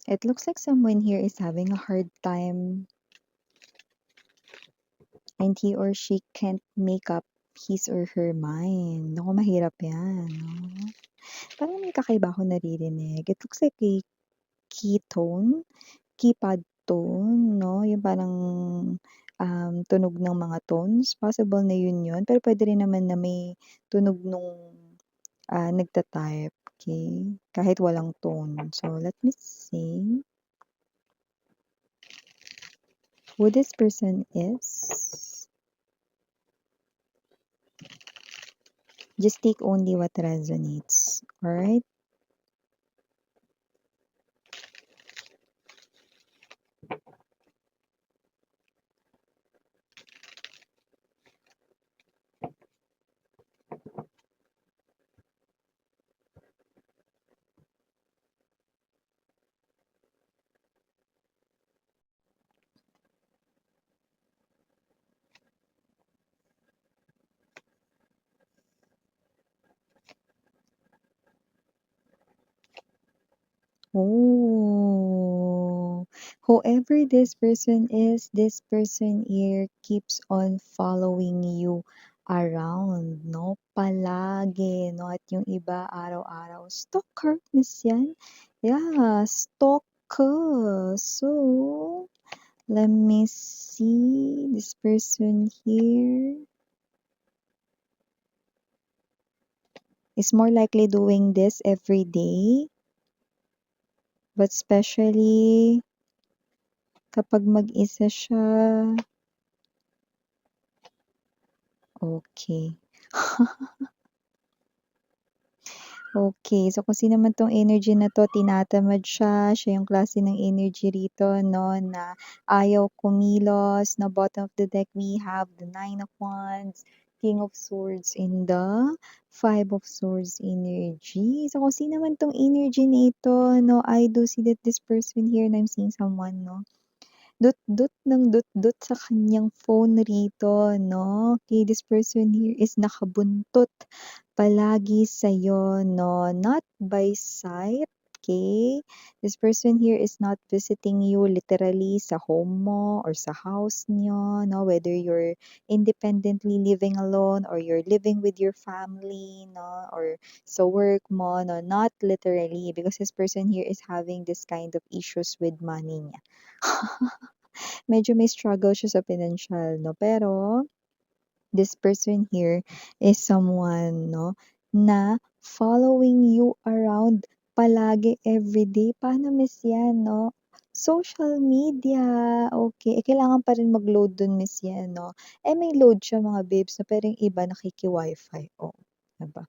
It looks like someone here is having a hard time and he or she can't make up his or her mind. Naku, mahirap yan, 'no? Parang may kakaiba akong naririnig. It looks like a keytone, keypad tone, 'no? Yung parang, tunog ng mga tones. Possible na yun, pero puwede rin naman na may tunog nung, nagta-type, okey? Kahit walang tone. So, let me see who this person is. Just take only what resonates, alright? Oh, whoever this person is, this person here keeps on following you around, 'no? Palagi, 'no? At yung iba araw-araw, stalker, miss yan? Yeah, stalker. So, let me see this person here is more likely doing this every day, but especially kapag mag-isa siya. Okay. Okay, so kung sino man 'tong energy na 'to, tinatamad siya yung klase ng energy rito 'no, na ayaw kumilos, na bottom of the deck we have the Nine of Wands, King of Swords, and the Five of Swords energy. So kung sino man 'tong energy na ito 'no, I do see that this person here na I'm seeing someone 'no, dut-dut ng dut-dut sa kanyang phone rito 'no. Okay, this person here is nakabuntot palagi sa'yo 'no, not by sight, okay? This person here is not visiting you literally sa home mo or sa house niyo 'no, whether you're independently living alone or you're living with your family 'no, or sa work mo 'no, not literally because this person here is having this kind of issues with money niya. Medyo may struggle siya sa pinansiyal 'no, pero this person here is someone 'no, na following you around palagi everyday. Paano miss yan 'no? Social media, okay. Kailangan pa rin mag-load dun miss yan 'no? May load siya mga babes 'no, pero yung iba nakiki-Wi-Fi, oh, 'di ba?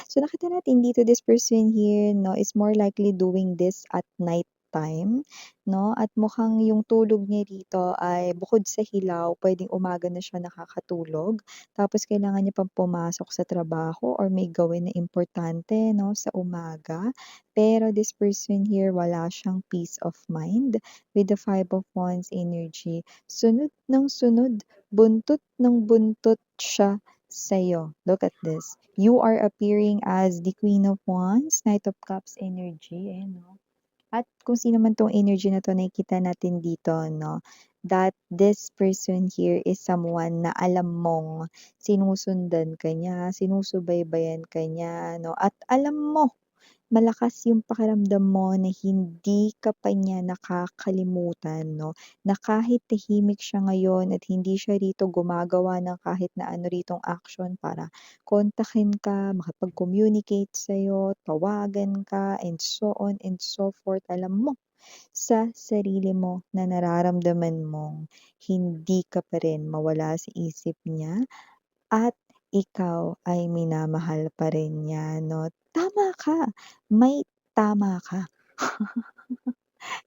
So nakita natin dito this person here 'no, is more likely doing this at night time 'no, at mukhang yung tulog niya rito ay bukod sa hilaw puwedeng umaga na siya nakakatulog, tapos kailangan niya pang pumasok sa trabaho or may gawin na importante 'no, sa umaga. Pero this person here wala siyang peace of mind with the Five of Wands energy. Sunod ng sunod, buntot ng buntot siya sa'yo. Look at this. You are appearing as the Queen of Wands, Knight of Cups energy, ayan 'no. At kung sino man 'tong energy na 'to nakikita natin dito 'no, that this person here is someone na alam mong sinusundan ka niya, sinusubaybayan ka niya 'no, at alam mo malakas yung pakiramdam mo na hindi ka pa niya nakakalimutan 'no, na kahit tahimik siya ngayon at hindi siya rito gumagawa ng kahit na ano ritong action para kontakin ka, makipag-communicate sa'yo, tawagan ka, and so on and so forth. Alam mo sa sarili mo na nararamdaman mong hindi ka pa rin mawala sa isip niya at ikaw ay minamahal pa rin niya 'no. Tama ka, may tama ka.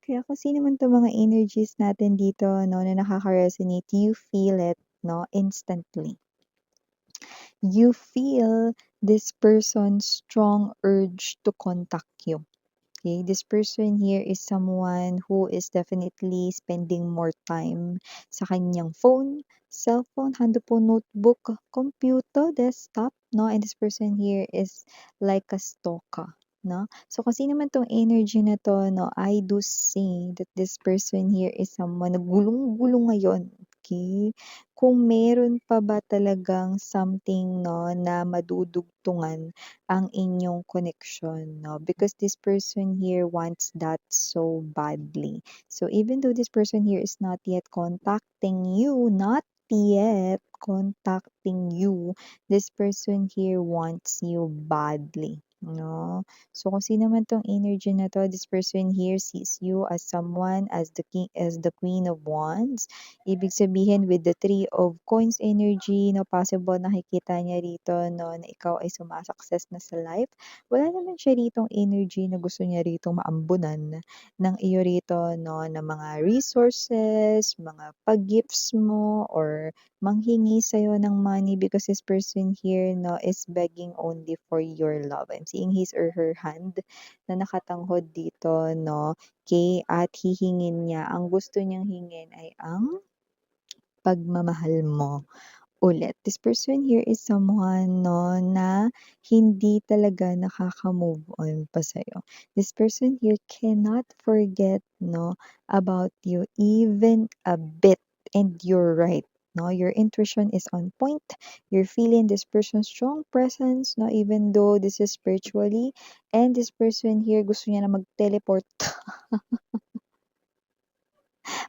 Kaya kung sino man 'tong mga energies natin dito 'no, na nakaka-resonate, you feel it 'no, instantly. You feel this person's strong urge to contact you. Okay, this person here is someone who is definitely spending more time sa kanyang phone, cellphone, handphone, notebook, computer, desktop, no? And this person here is like a stalker. 'no? So, kung sino man 'tong energy na 'to 'no, I do see that this person here is someone na gulong-gulo ngayon, okey? Kung meron pa ba talagang something 'no, na madudugtungan ang inyong connection 'no, because this person here wants that so badly. So, even though this person here is not yet contacting you, not yet contacting you, this person here wants you badly, 'no? So, kung sino man 'tong energy na 'to, this person here sees you as someone as the Queen of Wands. Ibig sabihin with the Three of Coins energy 'no, possible nakikita niya rito 'no, na ikaw ay suma-success na sa life. Wala naman siya ritong energy na gusto niya ritong maambunan ng iyo rito 'no, na mga resources, mga pa-gifts mo or manghingi sa'yo ng money because this person here 'no, is begging only for your love. I'm seeing his or her hand na nakatanghod dito 'no, okey, at hihingin niya ang gusto niyang hingin ay ang pagmamahal mo ulit. This person here is someone 'no, na hindi talaga nakaka-move on pa sa'yo. This person here cannot forget 'no, about you even a bit, and you're right 'no, your intuition is on point. You're feeling this person's strong presence 'no, even though this is spiritually, and this person here gusto niya na mag-teleport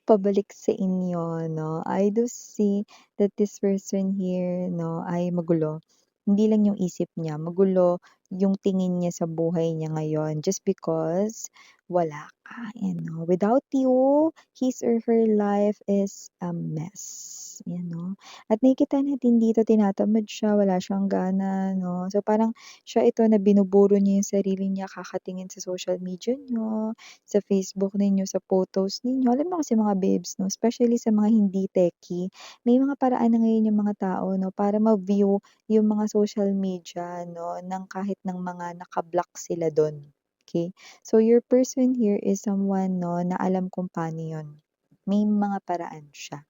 pabalik sa inyo 'no. I do see that this person here 'no, ay magulo. Hindi lang yung isip niya, magulo yung tingin niya sa buhay niya ngayon just because wala ka, you know. Without you, his or her life is a mess, you know. At nakikita natin dito tinatamad siya, wala siyang gana 'no. So, parang siya ito na binuburo niya yung sarili niya kakatingin sa social media niyo, sa Facebook ninyo, sa photos ninyo. Alam mo kasi mga babes 'no, especially sa mga hindi techie, may mga paraan na ngayon yung mga tao 'no, para ma-view yung mga social media 'no, ng kahit ng mga naka-block sila dun, okey? So, your person here is someone 'no, na alam kung paano yun. May mga paraan siya.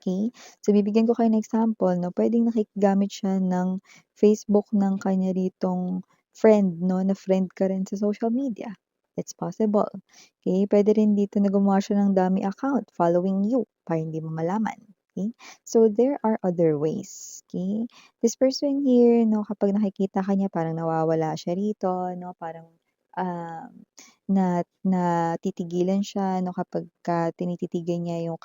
Okay. So, bibigyan ko kayo ng example 'no, puwedeng nakigamit siya ng Facebook ng kanya ritong friend 'no, na friend ka rin sa social media. It's possible, okay. Puwede rin dito na gumawa siya ng dummy account following you para hindi mo malaman, okay. So, there are other ways, okay. This person here 'no, kapag nakikita ka niya parang nawawala siya rito 'no, parang, um natitigilan siya 'no, kapagka tinititigan niya yung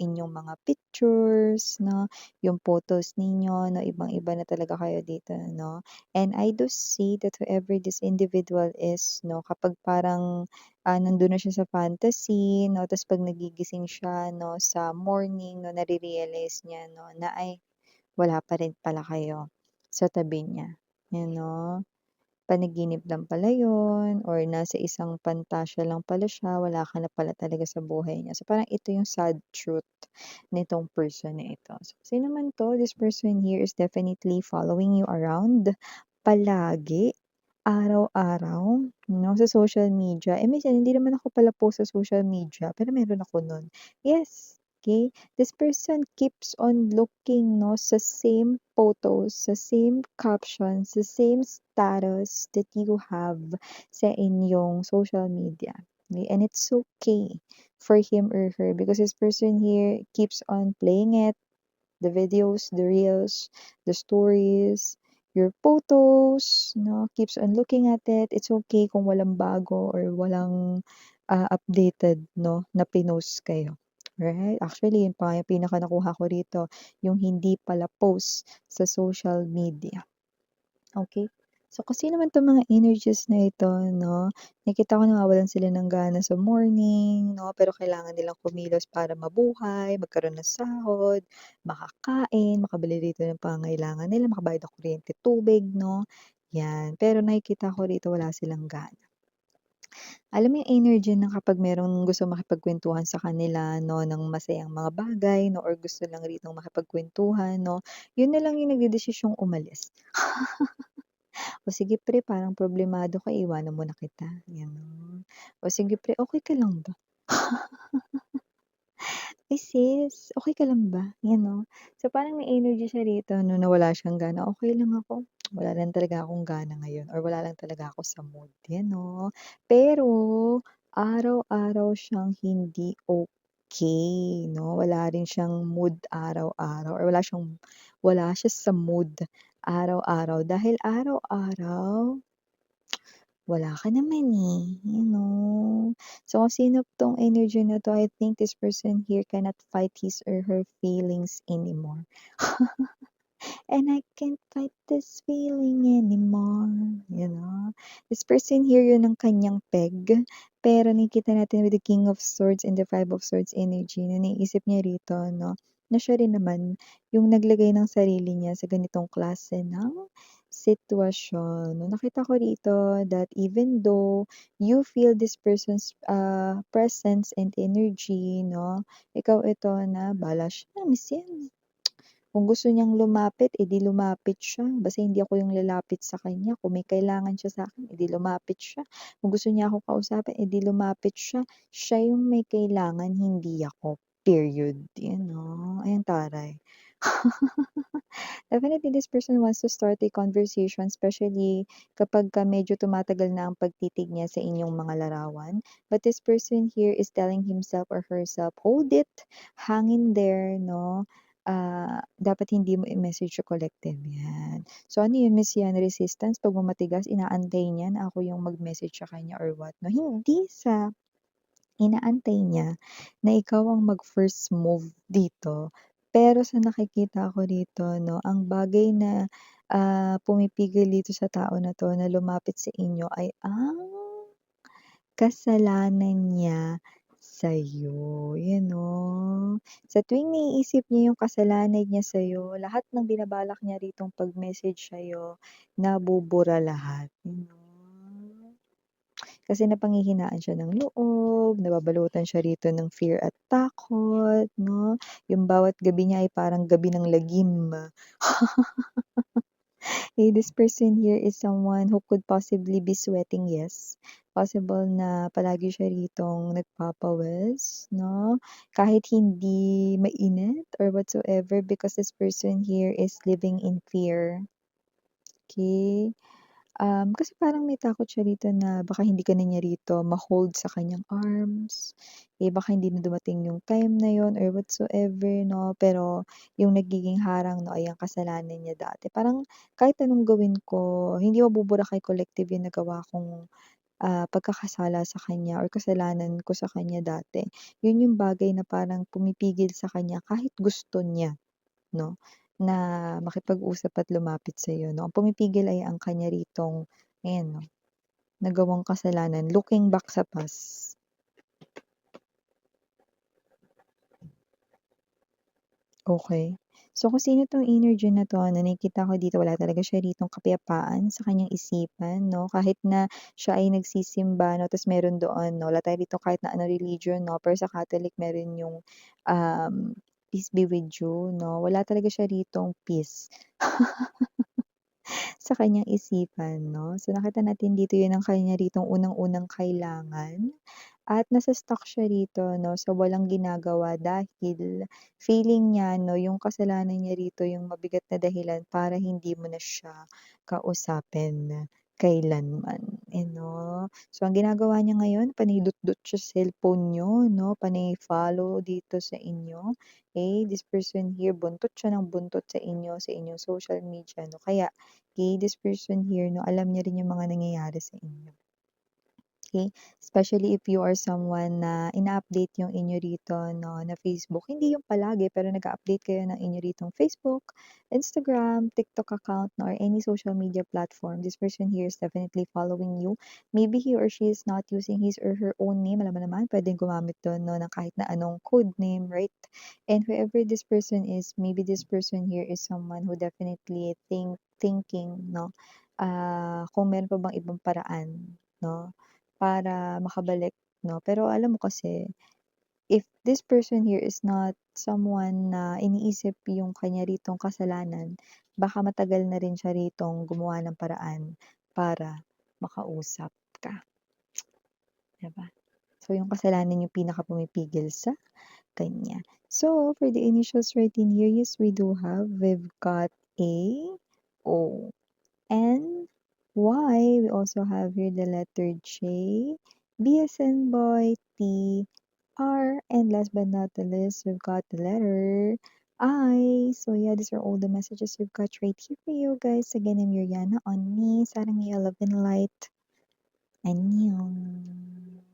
inyong mga pictures 'no, yung photos ninyo 'no, ibang-iba na talaga kayo dito 'no. And I do see that whoever this individual is 'no, kapag parang, nandun na siya sa fantasy 'no, ta's 'pag nagigising siya 'no, sa morning 'no, nare-realize niya 'no, na ay wala pa rin pala kayo sa tabi niya, you know. Panaginip lang pala yun or nasa isang pantasya lang pala siya, wala ka na pala talaga sa buhay niya. So, parang ito yung sad truth nitong person na ito. So, sino man 'to, this person here is definitely following you around palagi, araw-araw 'no, sa social media. Eh, minsan hindi naman ako pala post sa social media, pero meron ako nun. Yes, okay. This person keeps on looking 'no, sa same photos, sa same captions, sa same status that you have sa inyong social media, okey, and it's okay for him or her because this person here keeps on playing it, the videos, the reels, the stories, your photos, 'no, keeps on looking at it. It's okay kung walang bago or walang, updated 'no, na pinost kayo, right? Actually, yun pa nga yung pinaka nakuha ko rito, yung hindi pala post sa social media. Okay. So, kung sino man 'tong mga energies na ito 'no, nakikita ko nawawalan sila ng gana sa morning 'no, pero kailangan nilang kumilos para mabuhay, magkaroon ng sahod, makakain, makabili dito ng pangangailangan nila, makabayad ng kuryente, tubig 'no, 'yan. Pero nakikita ko rito wala silang gana. Alam mo yung energy na kapag merong gustong makipagkuwentuhan sa kanila 'no, ng masayang mga bagay 'no, or gusto lang ritong makipagkuwentuhan 'no, yun na lang yung nagdedesisyong umalis. "O sige pre, parang problemado ka, iwanan mo na kita." Gano'n. "O sige pre, okey ka lang ba?" "Ay sis, okey ka lang ba?" Gano'n. So, parang may energy siya rito 'no, na wala siyang gana, "Okey lang ako." wala lang talaga akong gana ngayon or wala lang talaga ako sa mood, 'yan 'no. Pero araw-araw siyang hindi okey 'no, wala rin siyang mood araw-araw or wala siya sa mood araw-araw dahil araw-araw wala ka naman, you know. So, kung sino 'tong energy na 'to, I think this person here cannot fight his or her feelings anymore. And I can't fight this feeling anymore, you know? This person here, yun ang kanyang peg, pero nakikita natin with the King of Swords and the Five of Swords energy na naiisip niya rito 'no, na siya rin naman yung naglagay ng sarili niya sa ganitong klase ng sitwasyon 'no. Nakita ko rito that even though you feel this person's, presence and energy 'no, ikaw ito na bahala siya, miss yan. Kung gusto niyang lumapit, lumapit siya, basta hindi ako yung lalapit sa kanya. Kung may kailangan siya sa'kin, lumapit siya. Kung gusto niya ako kausapin, lumapit siya. Siya yung may kailangan, hindi ako, period. You know, ayan taray. Definitely this person wants to start a conversation, especially kapagka medyo tumatagal na ang pagtitig niya sa inyong mga larawan. But this person here is telling himself or herself, "Hold it, hang in there," 'no? Dapat hindi mo i-message yung collective, 'yan. So, ano yun, Miss, yan, resistance 'pag matigas inaantay niya na ako yung mag-message sa kanya or what 'no? Hindi sa inaantay niya na ikaw ang mag-first move dito. Pero sa nakikita ko dito 'no, ang bagay na, pumipigil dito sa tao na 'to na lumapit sa inyo ay ang kasalanan niya sa'yo, you know. Sa tuwing naiisip niya yung kasalanan niya sa'yo, lahat ng binabalak niya ritong pag-message sa'yo, nabubura lahat, you know. Kasi napanghihinaan siya ng loob, nababalutan siya rito ng fear at takot 'no, yung bawat gabi niya ay parang gabi ng lagim. This person here is someone who could possibly be sweating, yes. Possible na palagi siya ritong nagpapawis 'no, kahit hindi mainit or whatsoever because this person here is living in fear, okey? Kasi parang may takot siya rito na baka hindi ka na niya rito ma-hold sa kanyang arms, baka hindi na dumating yung time na yun or whatsoever 'no, pero yung nagiging harang 'no ay ang kasalanan niya dati. Parang kahit anong gawin ko, hindi mabubura kay collective yung nagawa kong, pagkakasala sa kanya or kasalanan ko sa kanya dati. Yun yung bagay na parang pumipigil sa kanya kahit gusto niya. 'No, na makipag-usap at lumapit sa'yo 'no. Ang pumipigil ay ang kanya ritong ayan 'no, nagawang kasalanan, looking back sa past. Okey. So, kung sino 'tong energy na 'to na nakikita ko dito wala talaga siya ritong kapayapaan sa kanyang isipan 'no, kahit na siya ay nagsisimba 'no, ta's meron doon 'no, wala tayo rito kahit na anong religion 'no, pero sa Catholic meron yung, "Peace be with you" 'no, wala talaga siya ritong peace. Sa kanyang isipan 'no. So, nakita natin dito yun ang kanya ritong unang-unang kailangan at nasa-stuck siya rito 'no, sa walang ginagawa dahil feeling niya 'no, yung kasalanan niya rito yung mabigat na dahilan para hindi mo na siya kausapin kailanman, So, ang ginagawa niya ngayon panay dut-dut siya sa cellphone niyo 'no, panay follow dito sa inyo. This person here buntot siya ng buntot sa inyo, sa inyong social media 'no, kaya this person here 'no, alam niya rin yung mga nangyayari sa inyo. Okay, especially if you are someone na ina-update yung inyo rito 'no, na Facebook. Hindi yung palagi, pero nag-a-update kayo ng inyo ritong Facebook, Instagram, TikTok account 'no, or any social media platform. This person here is definitely following you. Maybe he or she is not using his or her own name, alam mo naman puwedeng gumamit dun 'no, ng kahit na anong code name, right? And whoever this person is, maybe this person here is someone who definitely thinking 'no, kung meron pa bang ibang paraan 'no, para makabalik 'no. Pero alam mo kasi, if this person here is not someone na iniisip yung kanya ritong kasalanan, baka matagal na rin siya ritong gumawa ng paraan para makausap ka, 'di ba? So, yung kasalanan yung pinakapumipigil sa kanya. So, for the initials right in here, yes, we do have. We've got A, O. N, Y. We also have here the letter J, B as in boy, T, R, and last but not the least, we've got the letter I. So yeah, these are all the messages we've got right here for you guys. Again, I'm Yuriana on me, Sarangi Love and Light. Annyeong.